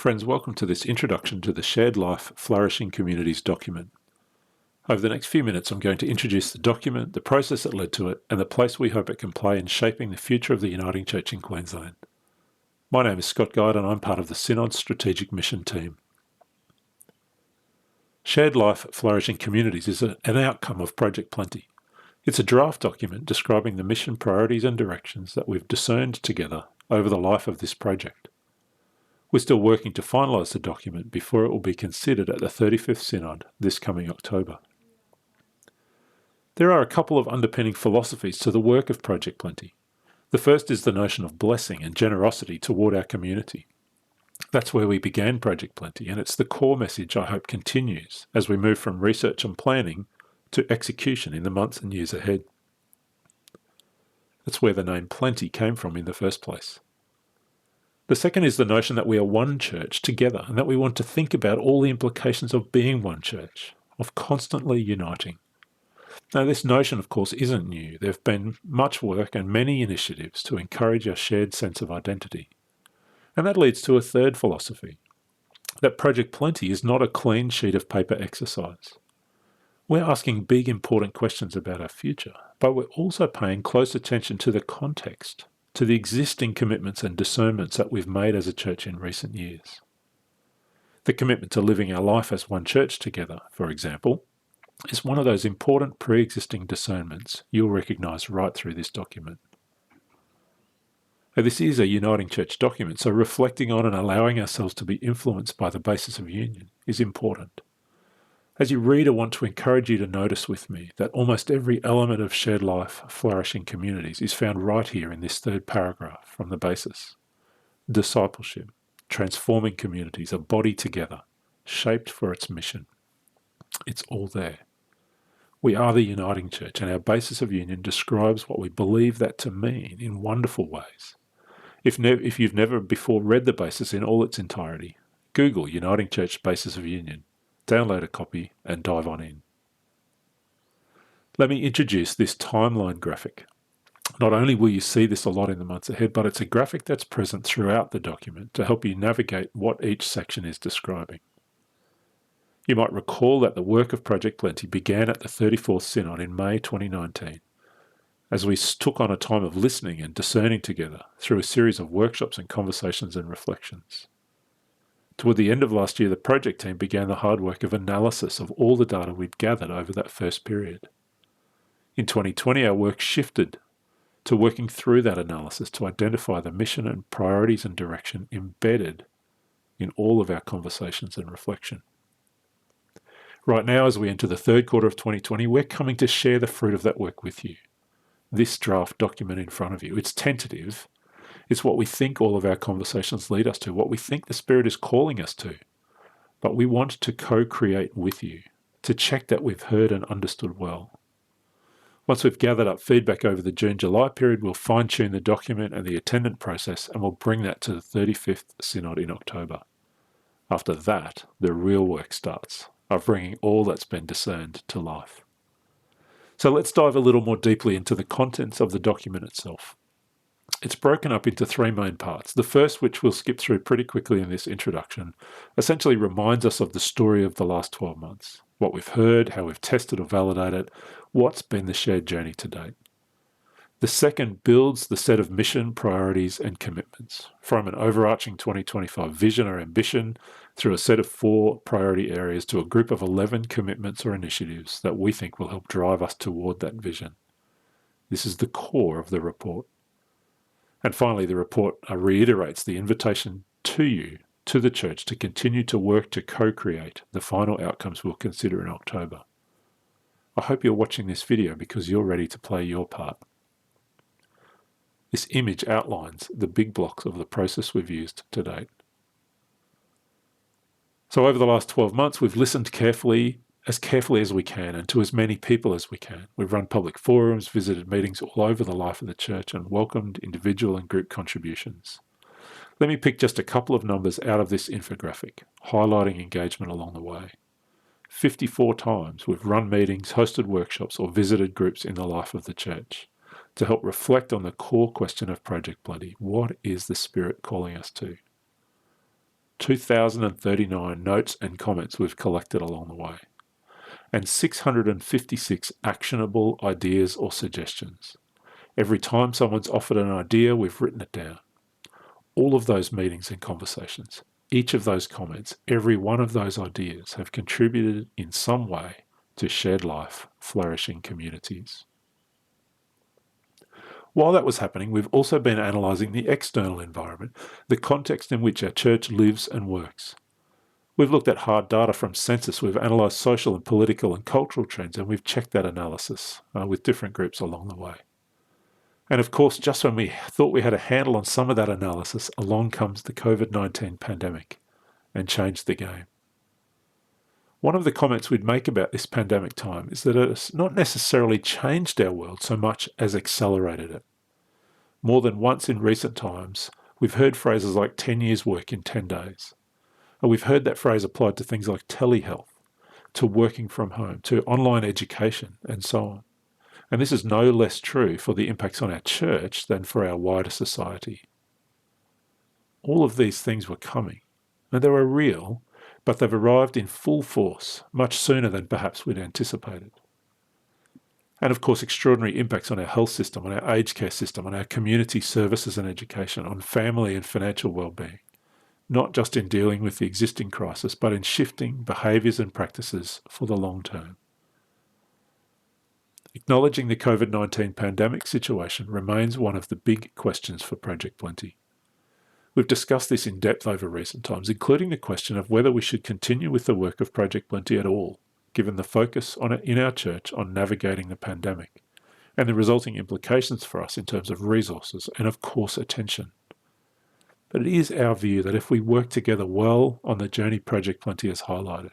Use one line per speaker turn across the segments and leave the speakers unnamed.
Friends, welcome to this introduction to the Shared Life Flourishing Communities document. Over the next few minutes, I'm going to introduce the document, the process that led to it, and the place we hope it can play in shaping the future of the Uniting Church in Queensland. My name is Scott Guide and I'm part of the Synod Strategic Mission team. Shared Life Flourishing Communities is an outcome of Project Plenty. It's a draft document describing the mission priorities and directions that we've discerned together over the life of this project. We're still working to finalise the document before it will be considered at the 35th Synod this coming October. There are a couple of underpinning philosophies to the work of Project Plenty. The first is the notion of blessing and generosity toward our community. That's where we began Project Plenty, and it's the core message I hope continues as we move from research and planning to execution in the months and years ahead. That's where the name Plenty came from in the first place. The second is the notion that we are one church together and that we want to think about all the implications of being one church, of constantly uniting. Now, this notion, of course, isn't new. There have been much work and many initiatives to encourage our shared sense of identity. And that leads to a third philosophy, that Project Plenty is not a clean sheet of paper exercise. We're asking big, important questions about our future, but we're also paying close attention to the context, to the existing commitments and discernments that we've made as a church in recent years. The commitment to living our life as one church together, for example, is one of those important pre-existing discernments you'll recognise right through this document. Now, this is a Uniting Church document, so reflecting on and allowing ourselves to be influenced by the basis of union is important. As you read, I want to encourage you to notice with me that almost every element of shared life, flourishing communities is found right here in this third paragraph from the basis. Discipleship, transforming communities, a body together, shaped for its mission. It's all there. We are the Uniting Church, and our basis of union describes what we believe that to mean in wonderful ways. If you've never before read the basis in all its entirety, Google Uniting Church Basis of Union. Download a copy and dive on in. Let me introduce this timeline graphic. Not only will you see this a lot in the months ahead, but it's a graphic that's present throughout the document to help you navigate what each section is describing. You might recall that the work of Project Plenty began at the 34th Synod in May 2019, as we took on a time of listening and discerning together through a series of workshops and conversations and reflections. Toward the end of last year, the project team began the hard work of analysis of all the data we'd gathered over that first period. In 2020, our work shifted to working through that analysis to identify the mission and priorities and direction embedded in all of our conversations and reflection. Right now, as we enter the third quarter of 2020, we're coming to share the fruit of that work with you. This draft document in front of you, it's tentative. It's what we think all of our conversations lead us to, what we think the Spirit is calling us to. But we want to co-create with you, to check that we've heard and understood well. Once we've gathered up feedback over the June-July period, we'll fine-tune the document and the attendant process, and we'll bring that to the 35th Synod in October. After that, the real work starts, of bringing all that's been discerned to life. So let's dive a little more deeply into the contents of the document itself. It's broken up into three main parts. The first, which we'll skip through pretty quickly in this introduction, essentially reminds us of the story of the last 12 months, what we've heard, how we've tested or validated, what's been the shared journey to date. The second builds the set of mission, priorities, and commitments, from an overarching 2025 vision or ambition through a set of 4 priority areas to a group of 11 commitments or initiatives that we think will help drive us toward that vision. This is the core of the report. And finally, the report reiterates the invitation to you, to the church, to continue to work to co-create the final outcomes we'll consider in October. I hope you're watching this video because you're ready to play your part. This image outlines the big blocks of the process we've used to date. So over the last 12 months, we've listened carefully as we can and to as many people as we can. We've run public forums, visited meetings all over the life of the church, and welcomed individual and group contributions. Let me pick just a couple of numbers out of this infographic, highlighting engagement along the way. 54 times we've run meetings, hosted workshops, or visited groups in the life of the church to help reflect on the core question of Project Plenty. What is the Spirit calling us to? 2,039 notes and comments we've collected along the way, and 656 actionable ideas or suggestions. Every time someone's offered an idea, we've written it down. All of those meetings and conversations, each of those comments, every one of those ideas have contributed in some way to shared life, flourishing communities. While that was happening, we've also been analysing the external environment, the context in which our church lives and works. We've looked at hard data from census, we've analysed social and political and cultural trends, and we've checked that analysis with different groups along the way. And of course, just when we thought we had a handle on some of that analysis, along comes the COVID-19 pandemic and changed the game. One of the comments we'd make about this pandemic time is that it's not necessarily changed our world so much as accelerated it. More than once in recent times, we've heard phrases like 10 years work in 10 days. And we've heard that phrase applied to things like telehealth, to working from home, to online education, and so on. And this is no less true for the impacts on our church than for our wider society. All of these things were coming, and they were real, but they've arrived in full force much sooner than perhaps we'd anticipated. And of course, extraordinary impacts on our health system, on our aged care system, on our community services and education, on family and financial well-being, not just in dealing with the existing crisis, but in shifting behaviours and practices for the long term. Acknowledging the COVID-19 pandemic situation remains one of the big questions for Project Plenty. We've discussed this in depth over recent times, including the question of whether we should continue with the work of Project Plenty at all, given the focus in our church on navigating the pandemic, and the resulting implications for us in terms of resources and, of course, attention. But it is our view that if we work together well on the journey Project Plenty has highlighted,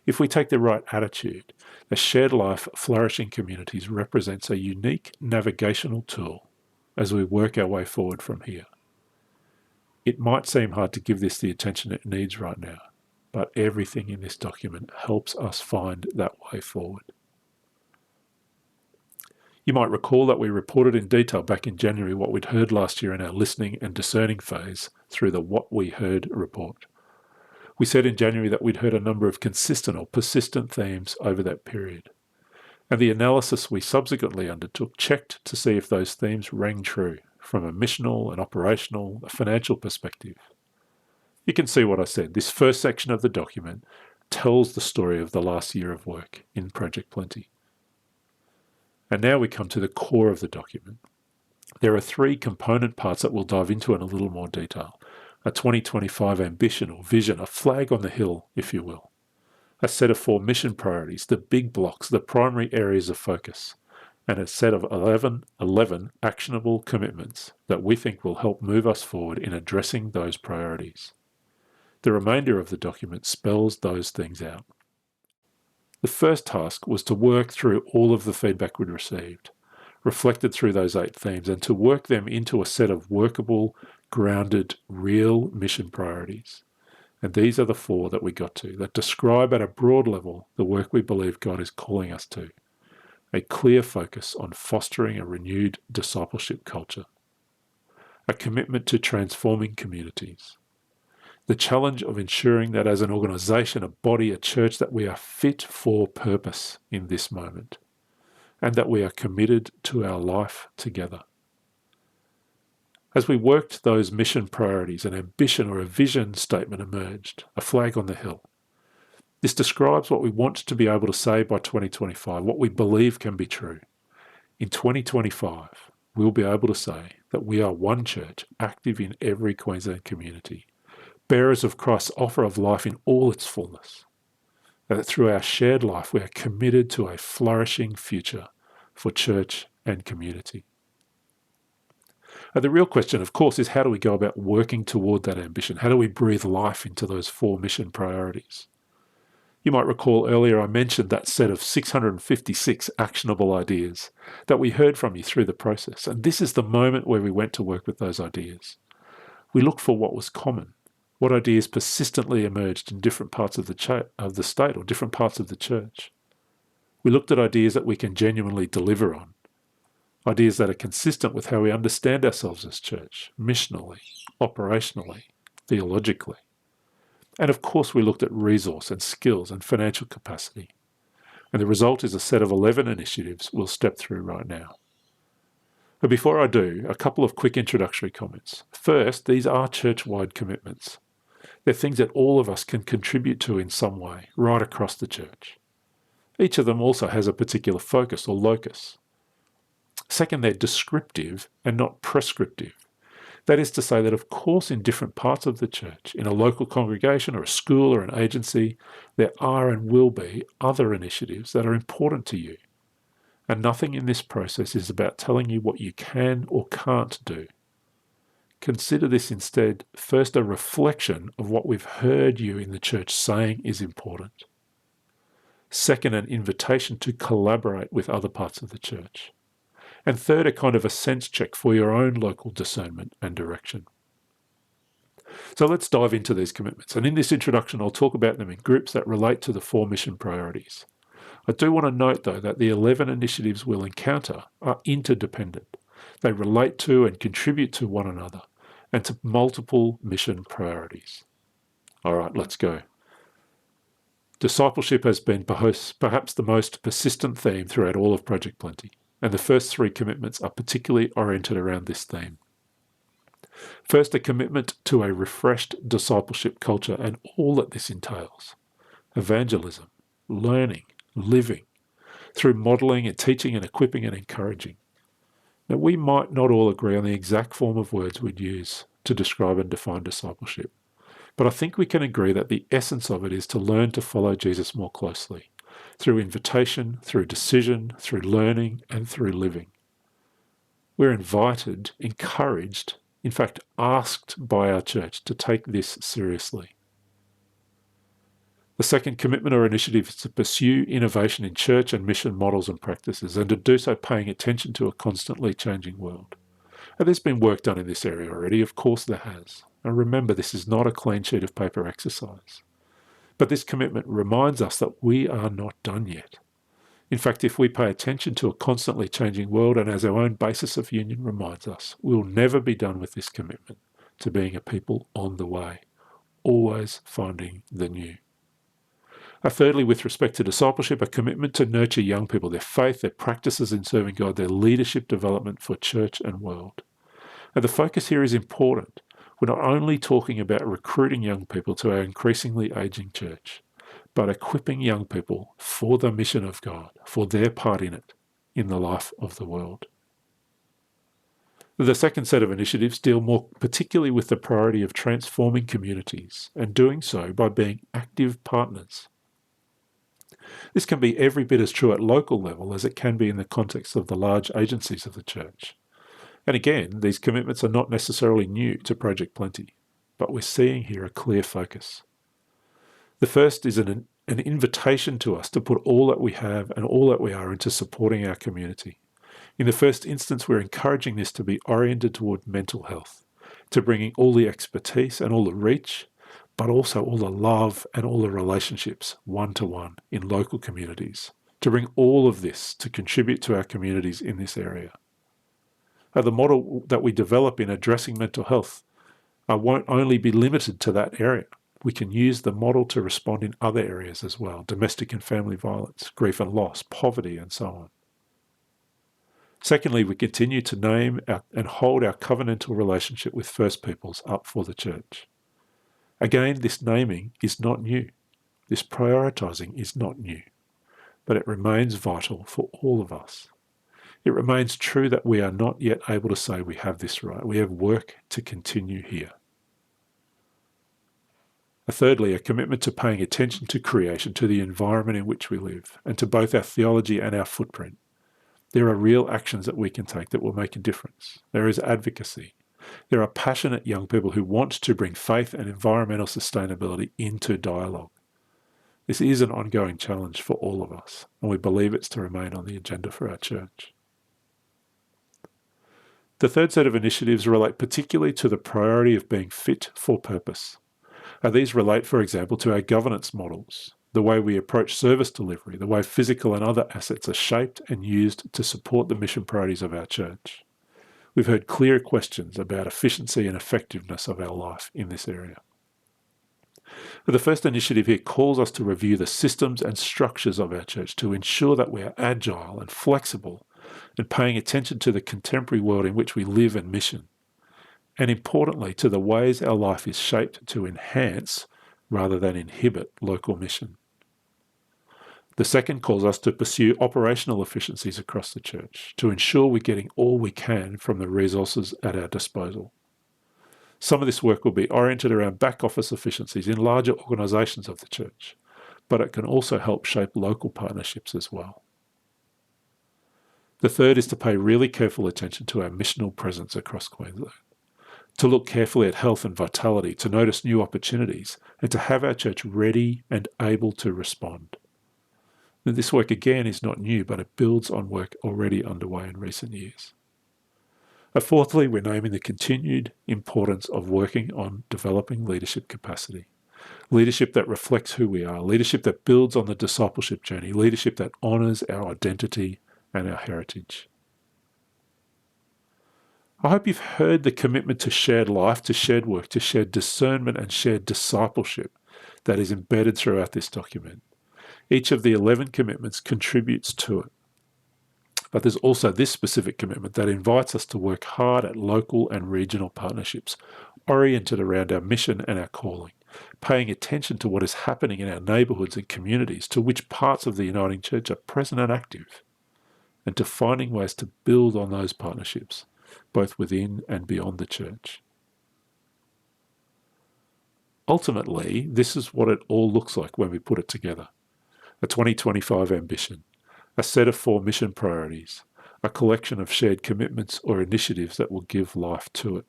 if we take the right attitude, the shared life flourishing communities represents a unique navigational tool as we work our way forward from here. It might seem hard to give this the attention it needs right now, but everything in this document helps us find that way forward. You might recall that we reported in detail back in January what we'd heard last year in our listening and discerning phase through the What We Heard report. We said in January that we'd heard a number of consistent or persistent themes over that period, and the analysis we subsequently undertook checked to see if those themes rang true from a missional, an operational, a financial perspective. You can see what I said. This first section of the document tells the story of the last year of work in Project Plenty. And now we come to the core of the document. There are three component parts that we'll dive into in a little more detail. A 2025 ambition or vision, a flag on the hill, if you will. A set of 4 mission priorities, the big blocks, the primary areas of focus, and a set of 11 actionable commitments that we think will help move us forward in addressing those priorities. The remainder of the document spells those things out. The first task was to work through all of the feedback we'd received, reflected through those 8 themes, and to work them into a set of workable, grounded, real mission priorities. And these are the 4 that we got to, that describe at a broad level the work we believe God is calling us to. A clear focus on fostering a renewed discipleship culture. A commitment to transforming communities. The challenge of ensuring that as an organisation, a body, a church, that we are fit for purpose in this moment, and that we are committed to our life together. As we worked those mission priorities, an ambition or a vision statement emerged, a flag on the hill. This describes what we want to be able to say by 2025, what we believe can be true. In 2025, we'll be able to say that we are one church active in every Queensland community, bearers of Christ's offer of life in all its fullness, and that through our shared life we are committed to a flourishing future for church and community. And the real question, of course, is how do we go about working toward that ambition? How do we breathe life into those 4 mission priorities? You might recall earlier I mentioned that set of 656 actionable ideas that we heard from you through the process, and this is the moment where we went to work with those ideas. We looked for what was common, what ideas persistently emerged in different parts of the state or different parts of the church. We looked at ideas that we can genuinely deliver on, ideas that are consistent with how we understand ourselves as church, missionally, operationally, theologically. And of course, we looked at resource and skills and financial capacity. And the result is a set of 11 initiatives we'll step through right now. But before I do, a couple of quick introductory comments. First, these are church-wide commitments. They're things that all of us can contribute to in some way, right across the church. Each of them also has a particular focus or locus. Second, they're descriptive and not prescriptive. That is to say that, of course, in different parts of the church, in a local congregation or a school or an agency, there are and will be other initiatives that are important to you. And nothing in this process is about telling you what you can or can't do. Consider this instead first a reflection of what we've heard you in the church saying is important. Second, an invitation to collaborate with other parts of the church. And third, a kind of a sense check for your own local discernment and direction. So let's dive into these commitments. And in this introduction, I'll talk about them in groups that relate to the 4 mission priorities. I do want to note, though, that the 11 initiatives we'll encounter are interdependent. They relate to and contribute to one another and to multiple mission priorities. All right, let's go. Discipleship has been perhaps the most persistent theme throughout all of Project Plenty, and the first 3 commitments are particularly oriented around this theme. First, a commitment to a refreshed discipleship culture and all that this entails. Evangelism, learning, living, through modelling and teaching and equipping and encouraging. Now, we might not all agree on the exact form of words we'd use to describe and define discipleship, but I think we can agree that the essence of it is to learn to follow Jesus more closely, through invitation, through decision, through learning, and through living. We're invited, encouraged, in fact asked by our church to take this seriously. The second commitment or initiative is to pursue innovation in church and mission models and practices, and to do so paying attention to a constantly changing world. Now, there's been work done in this area already, of course there has. And remember, this is not a clean sheet of paper exercise. But this commitment reminds us that we are not done yet. In fact, if we pay attention to a constantly changing world, and as our own basis of union reminds us, we'll never be done with this commitment to being a people on the way, always finding the new. Thirdly, with respect to discipleship, a commitment to nurture young people, their faith, their practices in serving God, their leadership development for church and world. And the focus here is important. We're not only talking about recruiting young people to our increasingly ageing church, but equipping young people for the mission of God, for their part in it, in the life of the world. The second set of initiatives deal more particularly with the priority of transforming communities, and doing so by being active partners. This can be every bit as true at local level as it can be in the context of the large agencies of the church. And again, these commitments are not necessarily new to Project Plenty, but we're seeing here a clear focus. The first is an invitation to us to put all that we have and all that we are into supporting our community. In the first instance, we're encouraging this to be oriented toward mental health, to bringing all the expertise and all the reach, but also all the love and all the relationships one-to-one in local communities, to bring all of this to contribute to our communities in this area. The model that we develop in addressing mental health won't only be limited to that area. We can use the model to respond in other areas as well: domestic and family violence, grief and loss, poverty, and so on. Secondly, we continue to name and hold our covenantal relationship with First Peoples up for the church. Again, this naming is not new. This prioritising is not new, but it remains vital for all of us. It remains true that we are not yet able to say we have this right. We have work to continue here. Thirdly, a commitment to paying attention to creation, to the environment in which we live, and to both our theology and our footprint. There are real actions that we can take that will make a difference. There is advocacy. There are passionate young people who want to bring faith and environmental sustainability into dialogue. This is an ongoing challenge for all of us, and we believe it's to remain on the agenda for our church. The third set of initiatives relate particularly to the priority of being fit for purpose. These relate, for example, to our governance models, the way we approach service delivery, the way physical and other assets are shaped and used to support the mission priorities of our church. We've heard clear questions about efficiency and effectiveness of our life in this area. The first initiative here calls us to review the systems and structures of our church to ensure that we are agile and flexible and paying attention to the contemporary world in which we live and mission, and importantly to the ways our life is shaped to enhance rather than inhibit local mission. The second calls us to pursue operational efficiencies across the church to ensure we're getting all we can from the resources at our disposal. Some of this work will be oriented around back office efficiencies in larger organisations of the church, but it can also help shape local partnerships as well. The third is to pay really careful attention to our missional presence across Queensland, to look carefully at health and vitality, to notice new opportunities, and to have our church ready and able to respond. Now, this work again is not new, but it builds on work already underway in recent years. Fourthly, we're naming the continued importance of working on developing leadership capacity. Leadership that reflects who we are, leadership that builds on the discipleship journey, leadership that honours our identity and our heritage. I hope you've heard the commitment to shared life, to shared work, to shared discernment and shared discipleship that is embedded throughout this document. Each of the 11 commitments contributes to it. But there's also this specific commitment that invites us to work hard at local and regional partnerships, oriented around our mission and our calling, paying attention to what is happening in our neighbourhoods and communities, to which parts of the Uniting Church are present and active, and to finding ways to build on those partnerships, both within and beyond the church. Ultimately, this is what it all looks like when we put it together. A 2025 ambition, a set of 4 mission priorities, a collection of shared commitments or initiatives that will give life to it.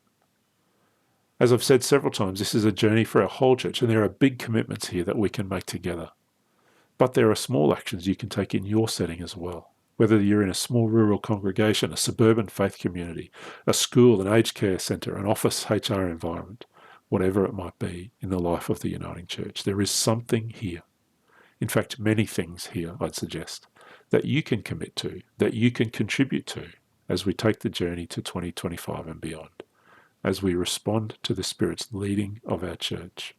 As I've said several times, this is a journey for our whole church, and there are big commitments here that we can make together. But there are small actions you can take in your setting as well, whether you're in a small rural congregation, a suburban faith community, a school, an aged care centre, an office HR environment, whatever it might be in the life of the Uniting Church. There is something here. In fact, many things here, I'd suggest, that you can commit to, that you can contribute to as we take the journey to 2025 and beyond, as we respond to the Spirit's leading of our church.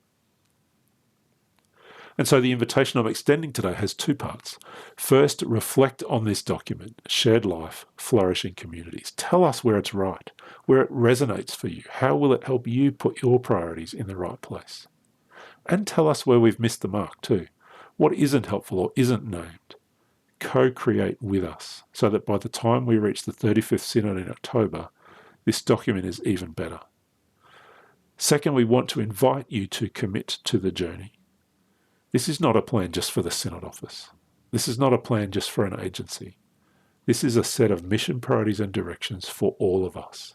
And so the invitation I'm extending today has 2 parts. First, reflect on this document, Shared Life, Flourishing Communities. Tell us where it's right, where it resonates for you. How will it help you put your priorities in the right place? And tell us where we've missed the mark too. What isn't helpful or isn't named? Co-create with us so that by the time we reach the 35th Synod in October, this document is even better. Second, we want to invite you to commit to the journey. This is not a plan just for the Synod office. This is not a plan just for an agency. This is a set of mission priorities and directions for all of us.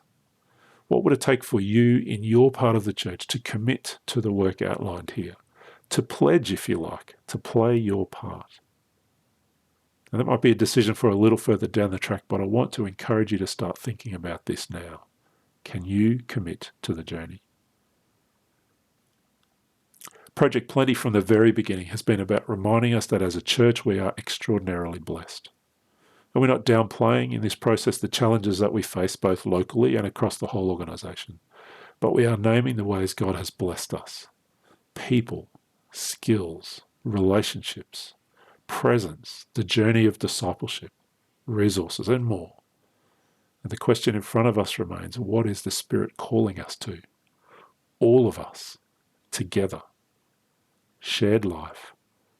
What would it take for you in your part of the church to commit to the work outlined here? To pledge, if you like, to play your part? And that might be a decision for a little further down the track, but I want to encourage you to start thinking about this now. Can you commit to the journey? Project Plenty from the very beginning has been about reminding us that as a church we are extraordinarily blessed. And we're not downplaying in this process the challenges that we face both locally and across the whole organisation, but we are naming the ways God has blessed us. People, skills, relationships, presence, the journey of discipleship, resources, and more. And the question in front of us remains, what is the Spirit calling us to? All of us, together. Shared life,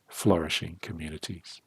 flourishing communities.